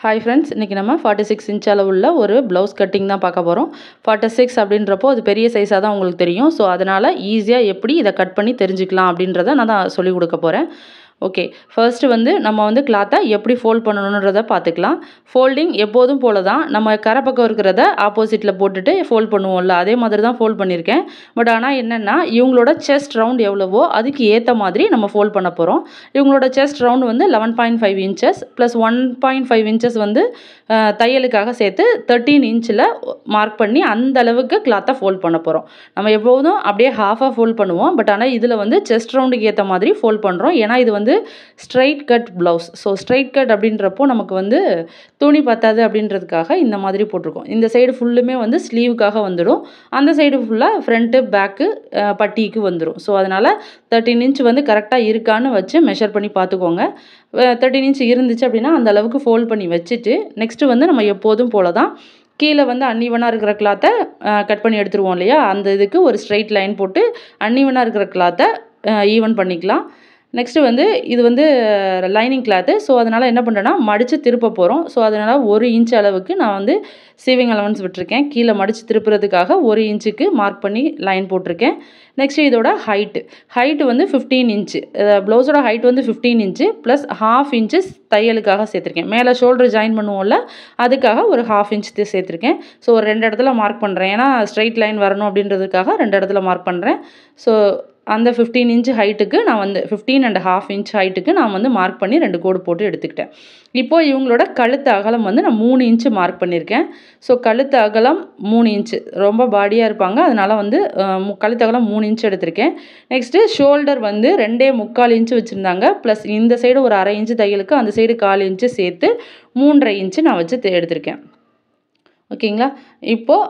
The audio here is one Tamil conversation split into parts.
ஹாய் ஃப்ரெண்ட்ஸ், இன்றைக்கி நம்ம 46 இன்ச் அளவுள்ள ஒரு ப்ளவுஸ் கட்டிங் தான் பார்க்க போகிறோம். 46 அப்படின்றப்போ அது பெரிய சைஸாக தான் உங்களுக்கு தெரியும். ஸோ அதனால் ஈஸியாக எப்படி இதை கட் பண்ணி தெரிஞ்சுக்கலாம் அப்படின்றத நான் தான் சொல்லிக் கொடுக்க போகிறேன். ஓகே, ஃபர்ஸ்ட்டு வந்து நம்ம வந்து கிளாத்தை எப்படி ஃபோல்ட் பண்ணணுன்றதை பார்த்துக்கலாம். ஃபோல்டிங் எப்போதும் போல தான் நம்ம கரை பக்கம் இருக்கிறத ஆப்போசிட்டில் போட்டுட்டு ஃபோல்ட் பண்ணுவோம்ல, அதே மாதிரி தான் ஃபோல்ட் பண்ணியிருக்கேன். பட் ஆனால் என்னென்னா இவங்களோட செஸ்ட் ரவுண்ட் எவ்வளவோ அதுக்கு ஏற்ற மாதிரி நம்ம ஃபோல்ட் பண்ண போகிறோம். இவங்களோட செஸ்ட் ரவுண்ட் வந்து 11.5 இன்ச்சஸ் ப்ளஸ் 1.5 இன்ச்சஸ் வந்து தையலுக்காக சேர்த்து 13 இன்ச்சில் மார்க் பண்ணி அந்த அளவுக்கு கிளாத்தை ஃபோல்ட் பண்ண போகிறோம். நம்ம எப்போதும் அப்படியே ஹாஃபாக ஃபோல்ட் பண்ணுவோம். பட் ஆனால் இதில் வந்து செஸ்ட் ரவுண்டுக்கு ஏற்ற மாதிரி ஃபோல்ட் பண்ணுறோம். ஏன்னா இது வந்து straight cut blouse. So straight cut அப்படின்றப்போ நமக்கு வந்து துணி பத்தாது அப்படின்றதுக்காக இந்த மாதிரி போட்டிருக்கோம். இந்த சைடு ஃபுல்லுமே வந்து ஸ்லீவுக்காக வந்துடும், அந்த சைடு ஃபுல்லாக ஃப்ரண்ட்டு பேக்கு பட்டிக்கு வந்துடும். ஸோ அதனால் 13 இன்ச் வந்து கரெக்டாக இருக்கான்னு வச்சு மெஷர் பண்ணி பார்த்துக்கோங்க. 13 இன்ச் இருந்துச்சு அப்படின்னா அந்த அளவுக்கு ஃபோல்ட் பண்ணி வச்சுட்டு நெக்ஸ்ட்டு வந்து நம்ம எப்போதும் போல தான் கீழே வந்து அன்ஈவனாக இருக்கிற கிளாத்தை கட் பண்ணி எடுத்துருவோம் இல்லையா, அந்த இதுக்கு ஒரு ஸ்ட்ரைட் லைன் போட்டு அன்ஈவனாக இருக்கிற கிளாத்தை ஈவன் பண்ணிக்கலாம். நெக்ஸ்ட்டு வந்து இது வந்து லைனிங் கிளாத்து. ஸோ அதனால் என்ன பண்ணுறேன்னா மடித்து திருப்ப போகிறோம். ஸோ அதனால் 1 இன்ச் அளவுக்கு நான் வந்து சீவிங் அலவன்ஸ் விட்டுருக்கேன். கீழே மடித்து திருப்புறதுக்காக 1 இன்ச்சுக்கு மார்க் பண்ணி லைன் போட்டிருக்கேன். நெக்ஸ்ட்டு இதோட ஹைட்டு வந்து 15 இன்ச்சு. ப்ளவுஸோட ஹைட் வந்து 15 இன்ச்சு ப்ளஸ் 1/2 இன்ச்சஸ் தையலுக்காக சேர்த்துருக்கேன். மேலே ஷோல்டர் ஜாயின் பண்ணுவோம்ல, அதுக்காக ஒரு 1/2 இன்ச் சேர்த்துருக்கேன். ஸோ ஒரு 2 இடத்துல மார்க் பண்ணுறேன். ஏன்னா ஸ்ட்ரைட் லைன் வரணும் அப்படின்றதுக்காக 2 இடத்துல மார்க் பண்ணுறேன். ஸோ அந்த 15 இன்ச் ஹைட்டுக்கு நான் வந்து 15.5 இன்ச் ஹைட்டுக்கு நான் வந்து மார்க் பண்ணி 2 கோடு போட்டு எடுத்துக்கிட்டேன். இப்போது இவங்களோட கழுத்து அகலம் வந்து நான் 3 இன்ச்சு மார்க் பண்ணியிருக்கேன். ஸோ கழுத்து அகலம் 3 இன்ச்சு, ரொம்ப பாடியாக இருப்பாங்க, அதனால் வந்து கழுத்து அகலம் 3 இன்ச் எடுத்திருக்கேன். நெக்ஸ்ட்டு ஷோல்டர் வந்து 2.25 இன்ச்சு வச்சுருந்தாங்க. ப்ளஸ் இந்த சைடு ஒரு 1/2 இன்ச்சு தையலுக்கு அந்த சைடு 1/4 இன்ச்சு சேர்த்து 3.5 இன்ச்சு நான் வச்சு எடுத்திருக்கேன். ஓகேங்களா? இப்போது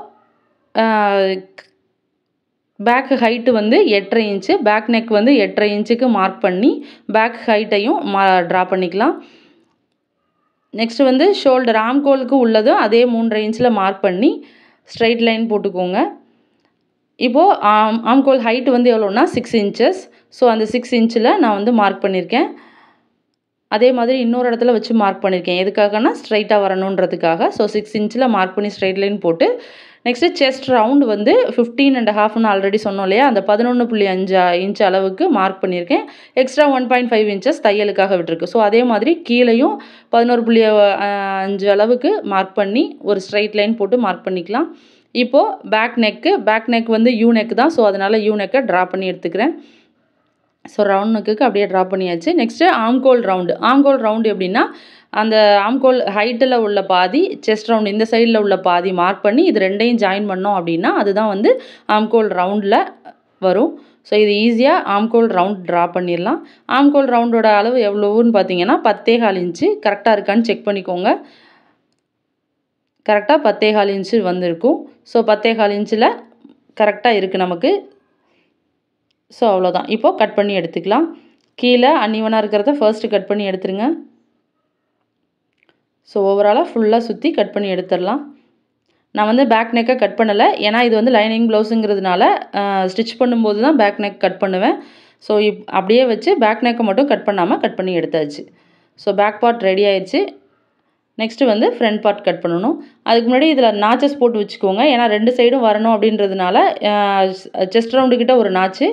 பேக் ஹைட்டு வந்து 8.5 இன்ச்சு, பேக் நெக் வந்து 8.5 இன்ச்சுக்கு மார்க் பண்ணி பேக் ஹைட்டையும் ட்ரா பண்ணிக்கலாம். நெக்ஸ்ட்டு வந்து ஷோல்டர் ஆம்கோலுக்கு உள்ளதும் அதே 3.5 இன்ச்சில் மார்க் பண்ணி ஸ்ட்ரைட் லைன் போட்டுக்கோங்க. இப்போது ஆம்கோல் ஹைட்டு வந்து எவ்வளோன்னா 6 இன்ச்சஸ். ஸோ அந்த 6 இன்ச்சில் நான் வந்து மார்க் பண்ணியிருக்கேன். அதே மாதிரி இன்னொரு இடத்துல வச்சு மார்க் பண்ணியிருக்கேன். எதுக்காகனா ஸ்ட்ரைட்டாக வரணுன்றதுக்காக. ஸோ 6 இன்ச்சில் மார்க் பண்ணி ஸ்ட்ரைட் லைன் போட்டு நெக்ஸ்ட்டு செஸ்ட் ரவுண்டு வந்து 15.5ன்னு ஆல்ரெடி சொன்னோம் இல்லையா, அந்த 11.5 இன்ச் அளவுக்கு மார்க் பண்ணியிருக்கேன். எக்ஸ்ட்ரா 1.5 இன்ச்சஸ் தையலுக்காக விட்டுருக்கு. ஸோ அதே மாதிரி கீழேயும் 11.5 அளவுக்கு மார்க் பண்ணி ஒரு ஸ்ட்ரைட் லைன் போட்டு மார்க் பண்ணிக்கலாம். இப்போது பேக் நெக் வந்து யூ நெக் தான். ஸோ அதனால் யூ நெக்கை ட்ரா பண்ணி எடுத்துக்கிறேன். ஸோ ரவுண்ட் நெக்குக்கு அப்படியே ட்ரா பண்ணியாச்சு. நெக்ஸ்ட்டு ஆம்கோல் ரவுண்டு எப்படின்னா அந்த ஆம்கோல் ஹைட்டில் உள்ள பாதி, செஸ்ட் ரவுண்ட் இந்த சைடில் உள்ள பாதி மார்க் பண்ணி இது ரெண்டையும் ஜாயின் பண்ணோம் அப்படின்னா அதுதான் வந்து ஆம்கோல் ரவுண்டில் வரும். ஸோ இது ஈஸியாக ஆம்கோல் ரவுண்ட் ட்ரா பண்ணிடலாம். ஆம்கோல் ரவுண்டோட அளவு எவ்வளோன்னு பார்த்தீங்கன்னா 10.25 இன்ச்சு. கரெக்டாக இருக்கான்னு செக் பண்ணிக்கோங்க. கரெக்டாக 10.25 இன்ச்சு வந்திருக்கும். ஸோ 10.25 இன்ச்சில் கரெக்டாக இருக்குது நமக்கு. ஸோ அவ்வளோதான். இப்போது கட் பண்ணி எடுத்துக்கலாம். கீழே அன்ஈவனாக இருக்கிறத ஃபர்ஸ்ட்டு கட் பண்ணி எடுத்துருங்க. ஸோ ஓவராலாக ஃபுல்லாக சுற்றி கட் பண்ணி எடுத்துடலாம். நான் வந்து பேக் நெக்கை கட் பண்ணலை, ஏன்னா இது வந்து லைனிங் ப்ளவுஸுங்கிறதுனால ஸ்டிச் பண்ணும்போது தான் பேக் நெக் கட் பண்ணுவேன். ஸோ அப்படியே வச்சு பேக் நெக்கை மட்டும் கட் பண்ணாமல் கட் பண்ணி எடுத்தாச்சு. ஸோ பேக் பார்ட் ரெடி ஆயிடுச்சு. நெக்ஸ்ட்டு வந்து ஃப்ரண்ட் பார்ட் கட் பண்ணணும். அதுக்கு முன்னாடி இதில் நாச்சஸ் போட்டு வச்சுக்கோங்க. ஏன்னா 2 சைடும் வரணும் அப்படின்றதுனால செஸ்ட் ரவுண்டுக்கிட்ட ஒரு நாச்சு,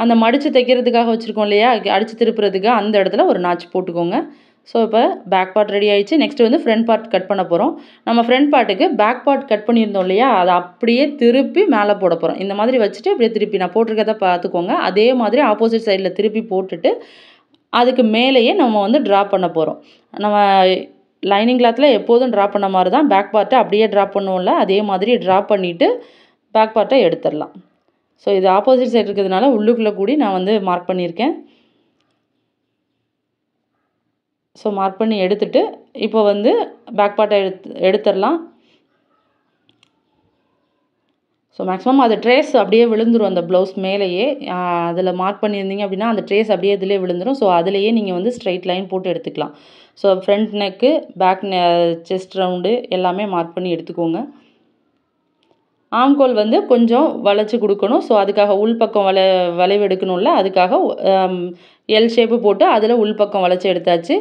அந்த மடித்து தைக்கிறதுக்காக வச்சுருக்கோம் இல்லையா, அடித்து திருப்புறதுக்கு அந்த இடத்துல ஒரு நாச்சு போட்டுக்கோங்க. ஸோ இப்போ பேக் பார்ட் ரெடி ஆயிடுச்சு. நெக்ஸ்ட்டு வந்து ஃப்ரண்ட் பார்ட் கட் பண்ண போகிறோம். நம்ம ஃப்ரண்ட் பார்ட்டுக்கு பேக் பார்ட் கட் பண்ணியிருந்தோம் இல்லையா, அதை அப்படியே திருப்பி மேலே போட போகிறோம். இந்த மாதிரி வச்சுட்டு அப்படியே திருப்பி நான் போட்டிருக்கதை பார்த்துக்கோங்க. அதே மாதிரி ஆப்போசிட் சைடில் திருப்பி போட்டுட்டு அதுக்கு மேலேயே நம்ம வந்து ட்ரா பண்ண போகிறோம். நம்ம லைனிங் கிளாத்தில் எப்போதும் ட்ரா பண்ண மாதிரி தான் பேக் பார்ட்டை அப்படியே ட்ரா பண்ணுவோம்ல, அதே மாதிரி ட்ரா பண்ணிவிட்டு பேக் பார்ட்டை எடுத்துடலாம். ஸோ இது ஆப்போசிட் சைடு இருக்கிறதுனால உள்ளுக்குள்ளே கூடி நான் வந்து மார்க் பண்ணியிருக்கேன். ஸோ மார்க் பண்ணி எடுத்துட்டு இப்போ வந்து பேக் பார்ட்டை எடுத்துடலாம். ஸோ மேக்ஸிமம் அது ட்ரேஸ் அப்படியே விழுந்துடும் அந்த ப்ளவுஸ் மேலேயே. அதில் மார்க் பண்ணியிருந்தீங்க அப்படின்னா அந்த ட்ரேஸ் அப்படியே இதிலே விழுந்துடும். ஸோ அதிலேயே நீங்கள் வந்து ஸ்ட்ரைட் லைன் போட்டு எடுத்துக்கலாம். So front neck, back chest round எல்லாமே மார்க் பண்ணி எடுத்துக்கோங்க. ஆம்கோல் வந்து கொஞ்சம் வளைச்சி கொடுக்கணும். ஸோ அதுக்காக உள்பக்கம் வளைவு எடுக்கணும்ல, அதுக்காக எல் ஷேப்பு போட்டு அதில் உள்பக்கம் வளைச்சி எடுத்தாச்சு.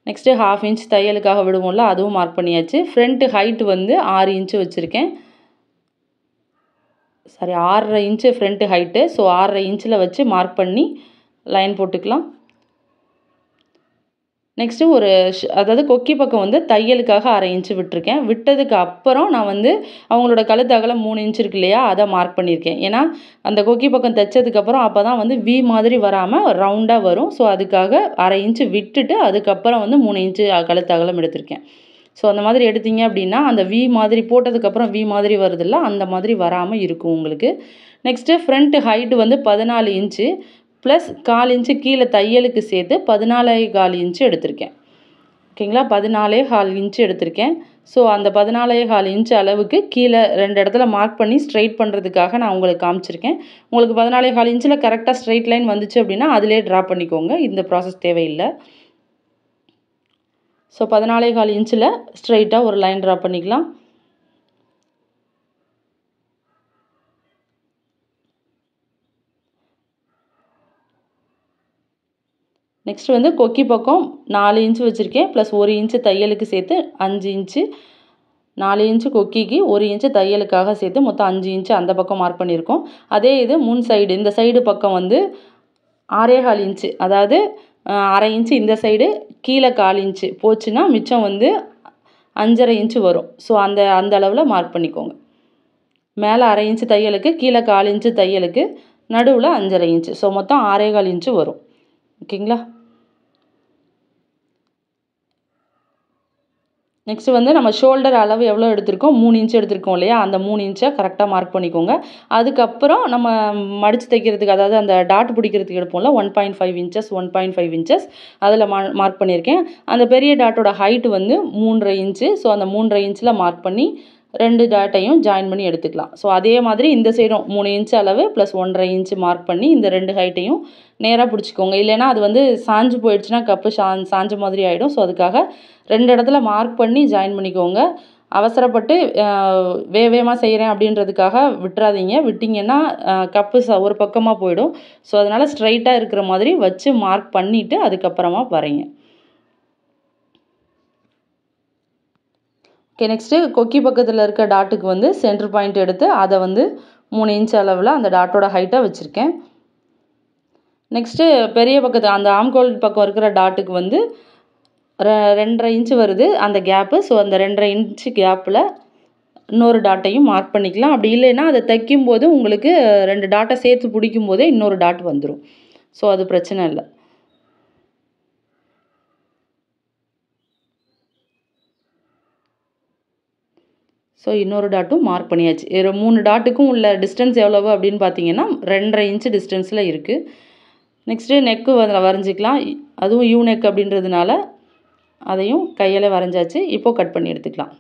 நெக்ஸ்ட்டு 1/2 இன்ச் தையலுக்காக விடுவோம்ல, அதுவும் மார்க் பண்ணியாச்சு. ஃப்ரண்ட் ஹைட் வந்து 6 இன்ச்சு வச்சுருக்கேன். Sorry 6.5 inch front height. So 6.5 இன்ச்சில் வச்சு மார்க் பண்ணி லைன் போட்டுக்கலாம். நெக்ஸ்ட்டு ஒரு அதாவது கொக்கி பக்கம் வந்து தையலுக்காக 1/2 இன்ச்சு விட்டுருக்கேன். விட்டதுக்கு அப்புறம் நான் வந்து அவங்களோட கழுத்து அகலம் 3 இன்ச் இருக்கு இல்லையா, அதை மார்க் பண்ணியிருக்கேன். ஏன்னா அந்த கொக்கி பக்கம் தைச்சதுக்கப்புறம் அப்போ தான் வந்து வி மாதிரி வராமல் ரவுண்டாக வரும். ஸோ அதுக்காக 1/2 இன்ச்சு விட்டுட்டு அதுக்கப்புறம் வந்து 3 இன்ச்சு கழுத்து அகலம் எடுத்திருக்கேன். ஸோ அந்த மாதிரி எடுத்தீங்க அப்படின்னா அந்த வி மாதிரி போட்டதுக்கப்புறம் வி மாதிரி வருதில்ல, அந்த மாதிரி வராமல் இருக்கும் உங்களுக்கு. நெக்ஸ்ட்டு ஃப்ரண்ட் ஹைட்டு வந்து 14 இன்ச்சு ப்ளஸ் 1/4 இன்ச்சு கீழே தையலுக்கு சேர்த்து 14.25 இன்ச்சு எடுத்திருக்கேன். ஓகேங்களா, 14.25 இன்ச்சு எடுத்திருக்கேன். ஸோ அந்த 14.25 இன்ச்சு அளவுக்கு கீழே 2 இடத்துல மார்க் பண்ணி ஸ்ட்ரைட் பண்ணுறதுக்காக நான் உங்களுக்கு காமிச்சிருக்கேன். உங்களுக்கு 14.25 இன்ச்சில் கரெக்டாக ஸ்ட்ரைட் லைன் வந்துச்சு அப்படின்னா அதிலே ட்ரா பண்ணிக்கோங்க. இந்த ப்ராசஸ் தேவையில்லை. ஸோ 14.25 இன்ச்சில் ஸ்ட்ரைட்டாக ஒரு லைன் ட்ரா பண்ணிக்கலாம். நெக்ஸ்ட் வந்து கொக்கி பக்கம் 4 இன்ச்சு வச்சுருக்கேன். ப்ளஸ் 1 இன்ச்சு தையலுக்கு சேர்த்து 5 இன்ச்சு. 4 இன்ச்சு கொக்கிக்கு 1 இன்ச்சு தையலுக்காக சேர்த்து மொத்தம் 5 இன்ச்சு அந்த பக்கம் மார்க் பண்ணியிருக்கோம். அதே இது முன் சைடு இந்த சைடு பக்கம் வந்து 6.25 இன்ச்சு, அதாவது 1/2 இன்ச்சு இந்த சைடு, கீழே 1/4 இன்ச்சு போச்சுன்னா மிச்சம் வந்து 5.5 இன்ச்சு வரும். ஸோ அந்த அந்த அளவில் மார்க் பண்ணிக்கோங்க. மேலே 1/2 இன்ச்சு தையலுக்கு, கீழே 1/4 இன்ச்சு தையலுக்கு, நடுவில் 5.5 இன்ச்சு. ஸோ மொத்தம் 6.25 இன்ச்சு வரும். ஓகேங்களா. நெக்ஸ்ட்டு வந்து நம்ம ஷோல்டர் அளவு எவ்வளோ எடுத்திருக்கோம், 3 இன்ச் எடுத்திருக்கோம் இல்லையா, அந்த 3 இன்ச்சை கரெக்டாக மார்க் பண்ணிக்கோங்க. அதுக்கப்புறம் நம்ம மடித்து தைக்கிறதுக்கு, அதாவது அந்த டாட் பிடிக்கிறதுக்கு எடுப்போம்ல 1.5 இன்ச்சஸ் 1.5 இன்ச்சஸ் அதில் மார்க் பண்ணியிருக்கேன். அந்த பெரிய டாட்டோட ஹைட்டு வந்து 3.5 இன்ச்சு. ஸோ அந்த 3.5 இன்ச்சில் மார்க் பண்ணி 2 டாட்டையும் ஜாயின் பண்ணி எடுத்துக்கலாம். ஸோ அதே மாதிரி இந்த சைடும் 3 இன்ச்சு அளவு ப்ளஸ் 1.5 இன்ச்சு மார்க் பண்ணி இந்த 2 ஹைட்டையும் நேராக பிடிச்சிக்கோங்க. இல்லைன்னா அது வந்து சாஞ்சு போயிடுச்சுன்னா கப்பு சாஞ்ச மாதிரி ஆகிடும். ஸோ அதுக்காக 2 இடத்துல மார்க் பண்ணி ஜாயின் பண்ணிக்கோங்க. அவசரப்பட்டு வேகமாக செய்கிறேன் அப்படின்றதுக்காக விட்டுறாதீங்க. விட்டிங்கன்னா கப்பு ஒரு பக்கமாக போயிடும். ஸோ அதனால் ஸ்ட்ரைட்டாக இருக்கிற மாதிரி வச்சு மார்க் பண்ணிவிட்டு அதுக்கப்புறமா வரைங்க. ஓகே, நெக்ஸ்ட்டு கொக்கி பக்கத்தில் இருக்க டாட்டுக்கு வந்து சென்டர் பாயிண்ட் எடுத்து அதை வந்து 3 இன்ச் அளவில் அந்த டாட்டோட ஹைட்டாக வச்சுருக்கேன். நெக்ஸ்ட்டு பெரிய பக்கத்து அந்த ஆம்கோல் பக்கம் இருக்கிற டாட்டுக்கு வந்து 2.5 இன்ச்சு வருது அந்த கேப்பு. ஸோ அந்த 2.5 இன்ச்சு கேப்பில் இன்னொரு டாட்டையும் மார்க் பண்ணிக்கலாம். அப்படி இல்லைன்னா அதை தைக்கும்போது உங்களுக்கு 2 டாட்டை சேர்த்து பிடிக்கும் போதே இன்னொரு டாட் வந்துடும். ஸோ அது பிரச்சனை இல்லை. ஸோ இன்னொரு டாட்டும் மார்க் பண்ணியாச்சு. 3 டாட்டுக்கும் உள்ள டிஸ்டன்ஸ் எவ்வளவு அப்படின்னு பார்த்தீங்கன்னா 2.5 இன்ச்சு டிஸ்டன்ஸில் இருக்குது. நெக்ஸ்ட்டு நெக்கு வரைஞ்சிக்கலாம். அதுவும் யூ நெக் அப்படின்றதுனால அதையும் கையால் வரைஞ்சாச்சு. இப்போது கட் பண்ணி எடுத்துக்கலாம்.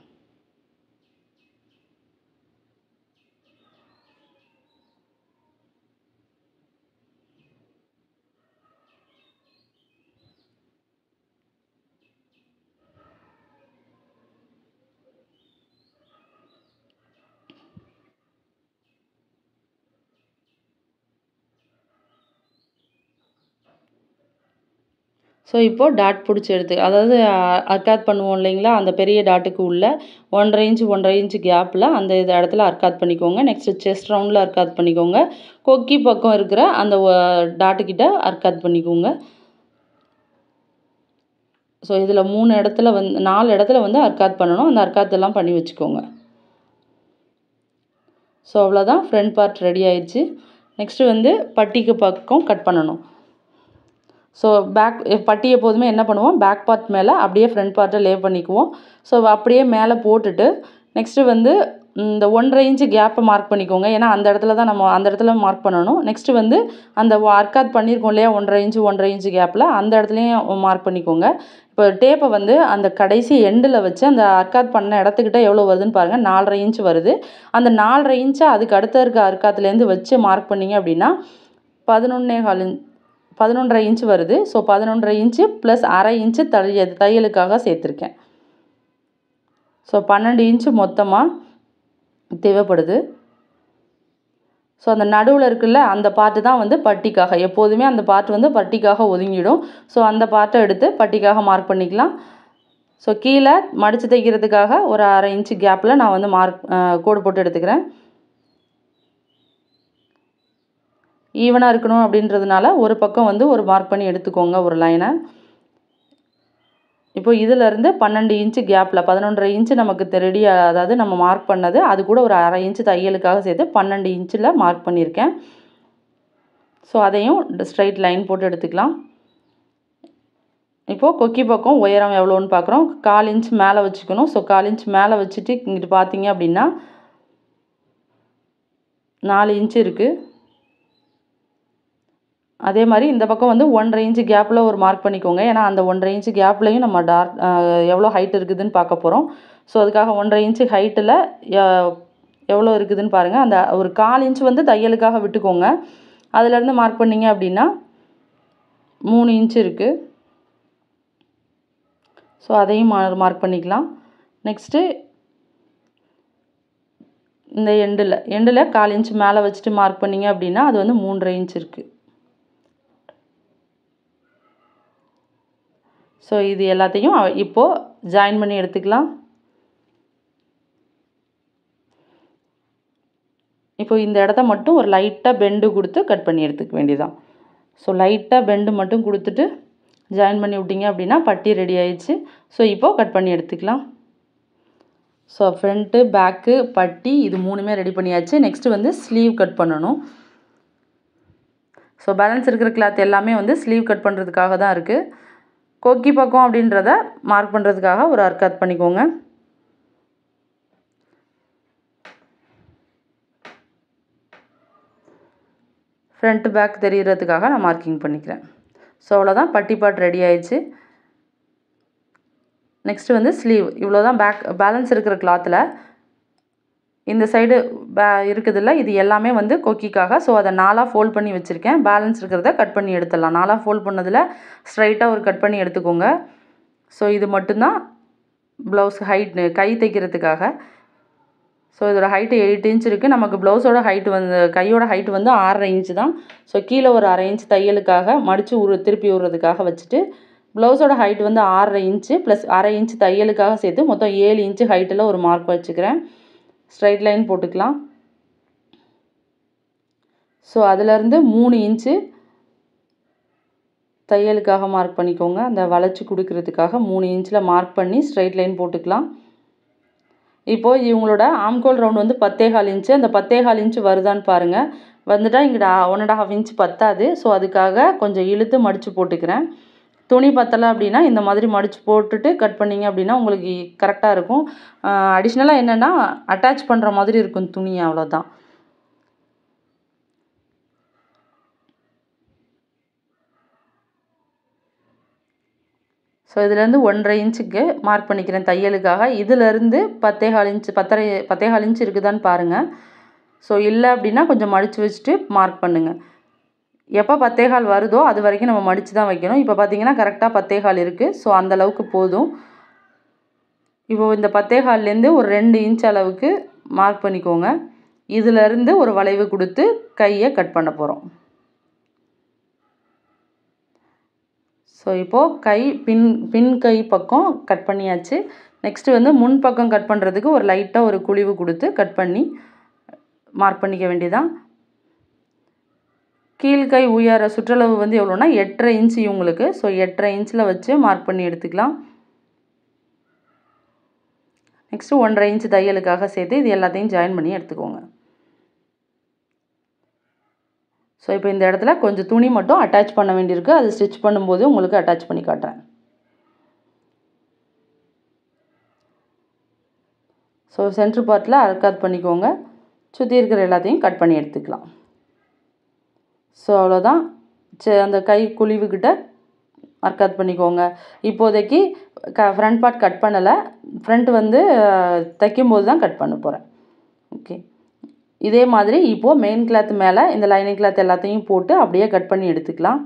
ஸோ இப்போது டாட் பிடிச்சி அதாவது அர்க்காத் பண்ணுவோம் இல்லைங்களா, அந்த பெரிய டாட்டுக்கு உள்ள 1.5 இன்ச்சு கேப்பில் அந்த இடத்துல அர்க்காத் பண்ணிக்கோங்க. நெக்ஸ்ட்டு செஸ்ட் ரவுண்டில் அர்க்காத் பண்ணிக்கோங்க. கொக்கி பக்கம் இருக்கிற அந்த டாட்டுக்கிட்ட அர்க்காத் பண்ணிக்கோங்க. ஸோ இதில் 4 இடத்துல வந்து அர்க்காத் பண்ணணும். அந்த அர்க்காத்தெல்லாம் பண்ணி வச்சுக்கோங்க. ஸோ அவ்வளோதான், ஃப்ரண்ட் பார்ட் ரெடி ஆயிடுச்சு. நெக்ஸ்ட்டு வந்து பட்டிக்கு பக்கம் கட் பண்ணணும். ஸோ பட்டி எப்போதுமே என்ன பண்ணுவோம், பேக் பார்ட் மேலே அப்படியே ஃப்ரண்ட் பார்ட்டை லே பண்ணிக்குவோம். ஸோ அப்படியே மேலே போட்டுட்டு நெக்ஸ்ட்டு வந்து இந்த 1.5 இன்ச்சு கேப்பை மார்க் பண்ணிக்கோங்க. ஏன்னா அந்த இடத்துல தான் நம்ம அந்த இடத்துல மார்க் பண்ணணும். நெக்ஸ்ட்டு வந்து அந்த அர்க்காத் பண்ணியிருக்கோம் இல்லையா 1.5 இன்ச்சு கேப்பில், அந்த இடத்துலையும் மார்க் பண்ணிக்கோங்க. இப்போ டேப்பை வந்து அந்த கடைசி எண்டில் வச்சு அந்த அர்க்காத் பண்ண இடத்துக்கிட்ட எவ்வளோ வருதுன்னு பாருங்கள். 4.5 இன்ச்சு வருது. அந்த 4.5 இன்ச்சை அதுக்கு அடுத்த இருக்க அர்க்காத்துலேருந்து வச்சு மார்க் பண்ணிங்க அப்படின்னா 11.5 இன்ச்சு வருது. ஸோ 11.5 இன்ச்சு ப்ளஸ் 1/2 இன்ச்சு தையலுக்காக சேர்த்துருக்கேன். ஸோ 12 இன்ச்சு மொத்தமாக தேவைப்படுது. ஸோ அந்த நடுவில் இருக்குல்ல அந்த பார்ட்டு தான் வந்து பட்டிக்காக, எப்போதுமே அந்த பார்ட் வந்து பட்டிக்காக ஒதுங்கிடும். ஸோ அந்த பார்ட்டை எடுத்து பட்டிக்காக மார்க் பண்ணிக்கலாம். ஸோ கீழே மடித்து தைக்கிறதுக்காக ஒரு 1/2 இன்ச்சு கேப்பில் நான் வந்து கோடு போட்டு எடுத்துக்கிறேன். ஈவனாக இருக்கணும் அப்படின்றதுனால ஒரு பக்கம் வந்து ஒரு மார்க் பண்ணி எடுத்துக்கோங்க ஒரு லைனை. இப்போ இதிலேருந்து 12 இன்ச்சு கேப்பில் 11.5 இன்ச்சு நமக்கு ரெடி, அதாவது நம்ம மார்க் பண்ணது, அது கூட ஒரு 1/2 இன்ச்சு தையலுக்காக சேர்த்து 12 இன்ச்சில் மார்க் பண்ணியிருக்கேன். ஸோ அதையும் ஸ்ட்ரைட் லைன் போட்டு எடுத்துக்கலாம். இப்போது கொக்கி பக்கம் உயரம் எவ்வளோன்னு பார்க்குறோம். 1/4 இன்ச் மேலே வச்சுக்கணும். ஸோ 1/4 இன்ச் மேலே வச்சுட்டு இங்கிட்டு பார்த்தீங்க அப்படின்னா 4 இன்ச்சு இருக்குது. அதே மாதிரி இந்த பக்கம் வந்து 1.5 இன்ச்சு கேப்பில் ஒரு மார்க் பண்ணிக்கோங்க. ஏன்னா அந்த 1.5 இன்ச்சு கேப்லையும் நம்ம எவ்வளோ ஹைட் இருக்குதுன்னு பார்க்க போகிறோம். ஸோ அதுக்காக 1.5 இன்ச்சு ஹைட்டில் எவ்வளோ இருக்குதுன்னு பாருங்கள். அந்த ஒரு 1/4 இன்ச்சு வந்து தையலுக்காக விட்டுக்கோங்க. அதிலேருந்து மார்க் பண்ணிங்க அப்படின்னா 3 இன்ச்சு இருக்குது. ஸோ அதையும் மார்க் பண்ணிக்கலாம். நெக்ஸ்ட்டு இந்த எண்டில் 1/4 இன்ச்சு மேலே வச்சுட்டு மார்க் பண்ணிங்க அப்படின்னா அது வந்து 3.5 இன்ச் இருக்குது. ஸோ இது எல்லாத்தையும் இப்போது ஜாயின் பண்ணி எடுத்துக்கலாம். இப்போ இந்த இடத்த மட்டும் ஒரு லைட்டாக பெண்டு கொடுத்து கட் பண்ணி எடுத்துக்க வேண்டியதான். ஸோ லைட்டாக பெண்டு மட்டும் கொடுத்துட்டு ஜாயின் பண்ணி விட்டிங்க அப்படின்னா பட்டி ரெடி ஆயிடுச்சு. ஸோ இப்போது கட் பண்ணி எடுத்துக்கலாம். ஸோ ஃப்ரண்ட்டு, பேக்கு, பட்டி இது 3மே ரெடி பண்ணியாச்சு. நெக்ஸ்ட்டு வந்து ஸ்லீவ் கட் பண்ணணும். ஸோ பேலன்ஸ் இருக்கிற கிளாத் எல்லாமே வந்து ஸ்லீவ் கட் பண்ணுறதுக்காக தான் இருக்குது. கொக்கி பக்கம் அப்படின்றத மார்க் பண்ணுறதுக்காக ஒரு கட் பண்ணிக்கோங்க. ஃப்ரண்ட்டு பேக் தெரிகிறதுக்காக நான் மார்க்கிங் பண்ணிக்கிறேன். ஸோ அவ்வளோதான், பட்டி பார்ட் ரெடி ஆயிடுச்சு. நெக்ஸ்ட்டு வந்து ஸ்லீவ். இவ்வளோ தான் பேலன்ஸ் இருக்கிற கிளாத்தில் இந்த சைடு இருக்குதுல்ல, இது எல்லாமே வந்து கொக்கிக்காக. ஸோ அதை 4ஆக ஃபோல்ட் பண்ணி வச்சுருக்கேன். பேலன்ஸ் இருக்கிறத கட் பண்ணி எடுத்துடலாம். 4ஆக ஃபோல்ட் பண்ணதில் ஸ்ட்ரைட்டாக ஒரு கட் பண்ணி எடுத்துக்கோங்க. ஸோ இது மட்டும்தான் ப்ளவுஸ் கை தைக்கிறதுக்காக. ஸோ இதோட ஹைட்டு 8 இன்ச் இருக்குது. நமக்கு ப்ளவுஸோட ஹைட்டு வந்து கையோட ஹைட்டு வந்து 6.5 இன்ச்சு தான். ஸோ கீழே ஒரு 1/2 இன்ச் தையலுக்காக மடித்து திருப்பி விடுறதுக்காக வச்சுட்டு, ப்ளவுஸோட ஹைட் வந்து 6.5 இன்ச்சு ப்ளஸ் 1/2 இன்ச் தையலுக்காக சேர்த்து மொத்தம் 7 இன்ச்சு ஹைட்டில் ஒரு மார்க் வச்சுக்கிறேன். ஸ்ட்ரைட் லைன் போட்டுக்கலாம். ஸோ அதிலேருந்து 3 இன்ச்சு தையலுக்காக மார்க் பண்ணிக்கோங்க. அந்த வளைச்சி கொடுக்கறதுக்காக 3 இன்ச்சில் மார்க் பண்ணி ஸ்ட்ரைட் லைன் போட்டுக்கலாம். இப்போது இவங்களோட ஆம்கோல் ரவுண்ட் வந்து 10.25 இன்ச்சு. அந்த 10.25 இன்ச்சு வருதான்னு பாருங்கள். வந்துட்டால் இங்கிட்ட 1.5 இன்ச்சு பத்தாது. ஸோ அதுக்காக கொஞ்சம் இழுத்து மடித்து போட்டுக்கிறேன். துணி பத்தலை அப்படின்னா இந்த மாதிரி மடித்து போட்டுட்டு கட் பண்ணிங்க அப்படின்னா உங்களுக்கு கரெக்டாக இருக்கும். அடிஷ்னலாக என்னென்னா அட்டாச் பண்ணுற மாதிரி இருக்கும் துணி, அவ்வளோதான். ஸோ இதுலேருந்து 1.5 இன்ச்சுக்கு மார்க் பண்ணிக்கிறேன் தையலுக்காக. இதிலேருந்து 10.25 இன்ச்சு 10.25 இன்ச்சு இருக்குதான்னு பாருங்கள். ஸோ இல்லை அப்படின்னா கொஞ்சம் மடித்து வச்சுட்டு மார்க் பண்ணுங்கள். எப்போ 10.25 வருதோ அது வரைக்கும் நம்ம மடித்து தான் வைக்கணும். இப்போ பார்த்தீங்கன்னா கரெக்டாக 10.25 இருக்குது. ஸோ அந்தளவுக்கு போதும். இப்போது இந்த 10.25லேருந்து ஒரு 2 இன்ச் அளவுக்கு மார்க் பண்ணிக்கோங்க. இதிலேருந்து ஒரு வளைவு கொடுத்து கையை கட் பண்ண போகிறோம். ஸோ இப்போது பின் கை பக்கம் கட் பண்ணியாச்சு. நெக்ஸ்ட்டு வந்து முன் பக்கம் கட் பண்ணுறதுக்கு ஒரு லைட்டாக ஒரு குழிவு கொடுத்து கட் பண்ணி மார்க் பண்ணிக்க வேண்டியதான். கீழ்கை உயர சுற்றளவு வந்து எவ்வளோனா 8.5 இன்ச்சு இவங்களுக்கு. ஸோ 8.5 இன்ச்சில் வச்சு மார்க் பண்ணி எடுத்துக்கலாம். நெக்ஸ்ட்டு 1.5 இன்ச்சு தையலுக்காக சேர்த்து இது எல்லாத்தையும் ஜாயின் பண்ணி எடுத்துக்கோங்க. ஸோ இப்போ இந்த இடத்துல கொஞ்சம் துணி மட்டும் அட்டாச் பண்ண வேண்டியிருக்கு. அது ஸ்டிச் பண்ணும்போது உங்களுக்கு அட்டாச் பண்ணி காட்டுறேன். ஸோ சென்ட்ரு பார்ட்டில் கட் பண்ணிக்கோங்க. சுற்றி இருக்கிற எல்லாத்தையும் கட் பண்ணி எடுத்துக்கலாம். ஸோ அவ்வளோதான். அந்த கை குழிவுக்கிட்ட கட் பண்ணிக்கோங்க. இப்போதைக்கு ஃப்ரண்ட் பார்ட் கட் பண்ணலை. ஃப்ரண்ட் வந்து தைக்கும்போது தான் கட் பண்ண போகிறேன். ஓகே, இதே மாதிரி இப்போது மெயின் கிளாத் மேலே இந்த லைனிங் கிளாத் எல்லாத்தையும் போட்டு அப்படியே கட் பண்ணி எடுத்துக்கலாம்.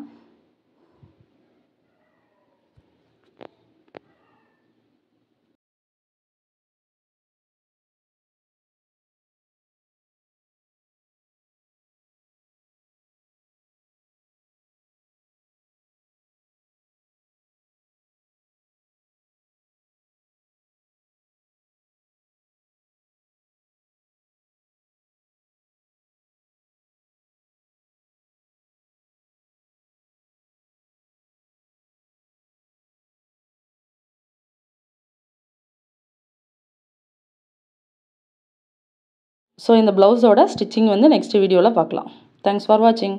ஸோ இந்த ப்ளவுஸோட ஸ்டிச்சிங் வந்து நெக்ஸ்ட் வீடியோவில் பார்க்கலாம். தேங்க்ஸ் ஃபார் வாட்சிங்.